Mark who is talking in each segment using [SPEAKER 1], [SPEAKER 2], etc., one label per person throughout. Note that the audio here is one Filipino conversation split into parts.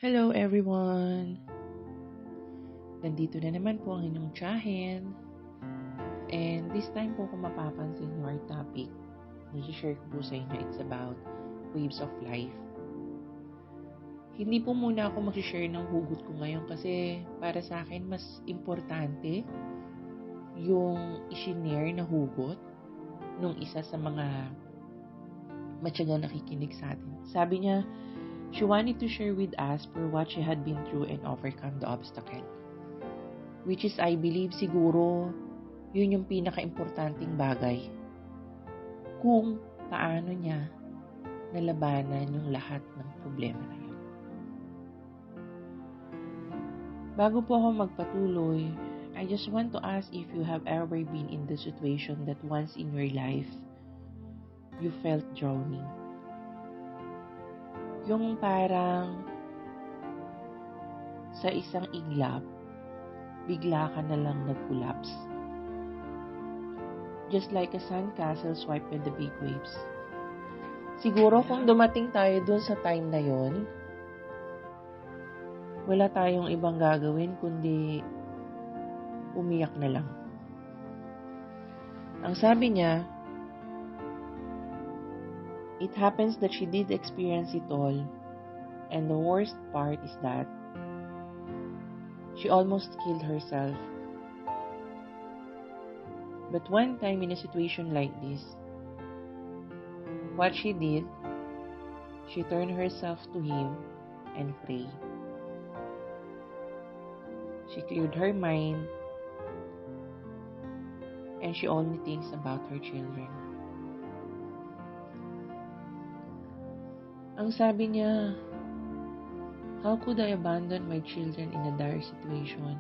[SPEAKER 1] Hello everyone! Nandito na naman po ang inyong tiyahin. And this time po kung mapapansin nyo our topic, i-share ko po sa inyo, it's about waves of life. Hindi po muna ako mag-share ng hugot ko ngayon kasi para sa akin mas importante yung i-share na hugot nung isa sa mga matyagang nakikinig sa atin. Sabi niya, she wanted to share with us for what she had been through and overcome the obstacle. Which is, I believe, siguro, yun yung pinaka-importanting bagay. Kung paano niya nalabanan yung lahat ng problema na yun. Bago po ako magpatuloy, I just want to ask if you have ever been in the situation that once in your life, you felt drowning. Yung parang sa isang iglap, bigla ka na lang nag-collapse. Just like a sandcastle swiped by the big waves. Siguro kung dumating tayo dun sa time na yon, wala tayong ibang gagawin kundi umiyak na lang. Ang sabi niya, it happens that she did experience it all, and the worst part is that she almost killed herself. But one time in a situation like this, what she did, she turned herself to him and prayed. She cleared her mind and she only thinks about her children. Ang sabi niya, how could I abandon my children in a dire situation?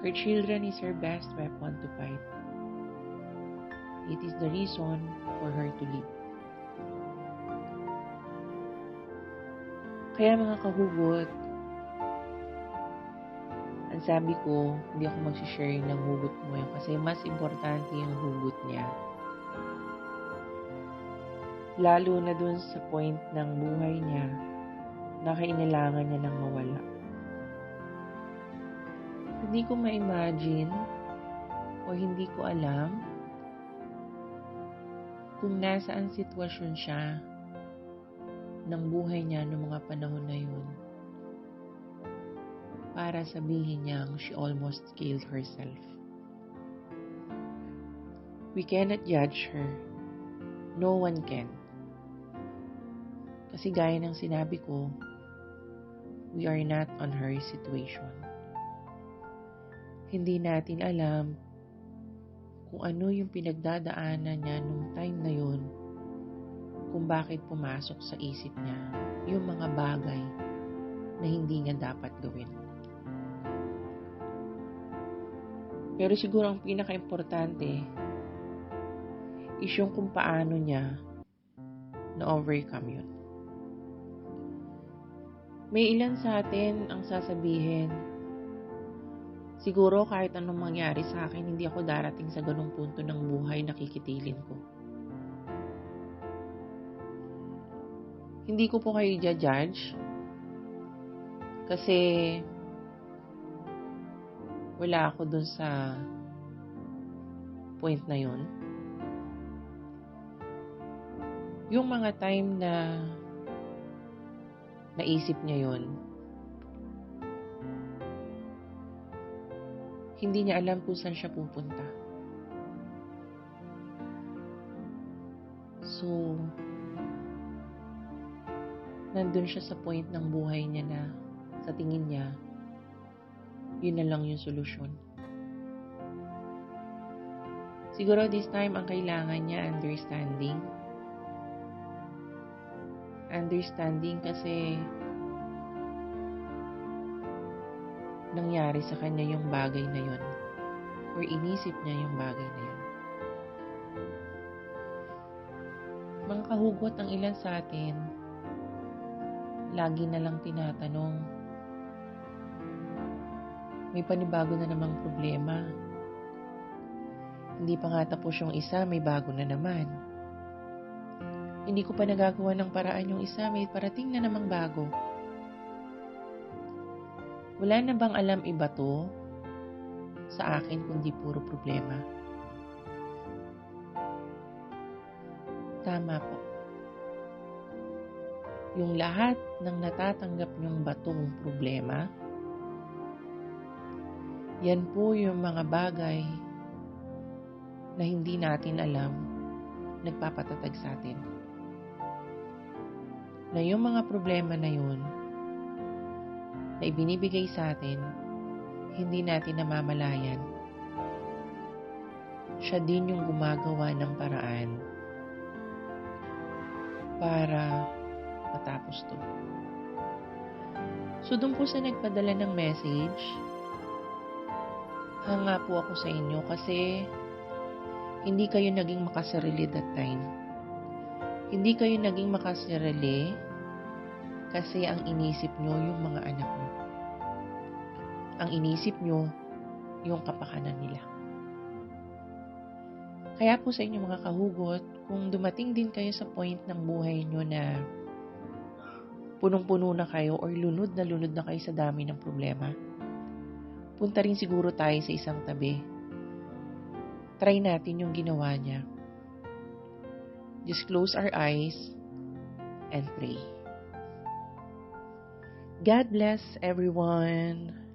[SPEAKER 1] Her children is her best weapon to fight. It is the reason for her to live. Kaya mga kahugot, ang sabi ko, hindi ako mag-share ng hugot ko ngayon kasi mas importante yung hugot niya. Lalo na dun sa point ng buhay niya na kailangan niya nang mawala. Hindi ko ma-imagine o hindi ko alam kung nasaan sitwasyon siya ng buhay niya noong mga panahon na yun para sabihin niyang she almost killed herself. We cannot judge her. No one can. Kasi gaya ng sinabi ko, we are not on her situation. Hindi natin alam kung ano yung pinagdadaanan niya nung time na yun, kung bakit pumasok sa isip niya yung mga bagay na hindi niya dapat gawin. Pero siguro ang pinaka-importante is yung kung paano niya na-overcome yun. May ilan sa atin ang sasabihin, siguro kahit anong mangyari sa akin, hindi ako darating sa ganung punto ng buhay na kikitilin ko. Hindi ko po kayo judge kasi wala ako dun sa point na yun. Yung mga time na naisip niya yun, hindi niya alam kung saan siya pupunta. So, nandun siya sa point ng buhay niya na sa tingin niya, yun na lang yung solusyon. Siguro this time ang kailangan niya understanding. Understanding kasi nangyari sa kanya yung bagay na yun or inisip niya yung bagay na yun. Mga kahugot, ang ilan sa atin lagi na lang tinatanong, may panibago na namang problema. Hindi pa nga tapos yung isa, may bago na naman. Hindi ko pa nagagawa ng paraan yung isa, may parating na namang bago. Wala na bang alam iba to sa akin kundi puro problema? Tama po. Yung lahat ng natatanggap niyong batong problema, yan po yung mga bagay na hindi natin alam nagpapatatag sa atin. Na yung mga problema na yun na ibinibigay sa atin, hindi natin namamalayan. Siya din yung gumagawa ng paraan para matapos to. So doon po sa nagpadala ng message, hanga po ako sa inyo kasi hindi kayo naging makasarili that time. Hindi kayo naging makasarili kasi ang inisip nyo yung mga anak nyo. Ang inisip nyo yung kapakanan nila. Kaya po sa inyo mga kahugot, kung dumating din kayo sa point ng buhay nyo na punong-puno na kayo or lunod na kayo sa dami ng problema, punta rin siguro tayo sa isang tabi. Try natin yung ginawa niya. Just close our eyes and pray. God bless everyone.